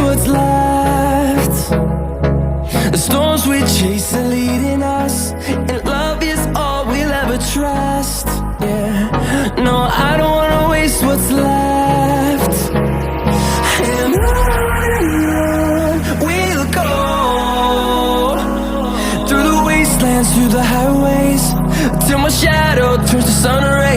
what's left. The storms we chase are leading us, and love is all we'll ever trust. Yeah, no, I don't wanna waste what's left. And on we'll go, through the wastelands, through the highways, till my shadow turns to sun rays.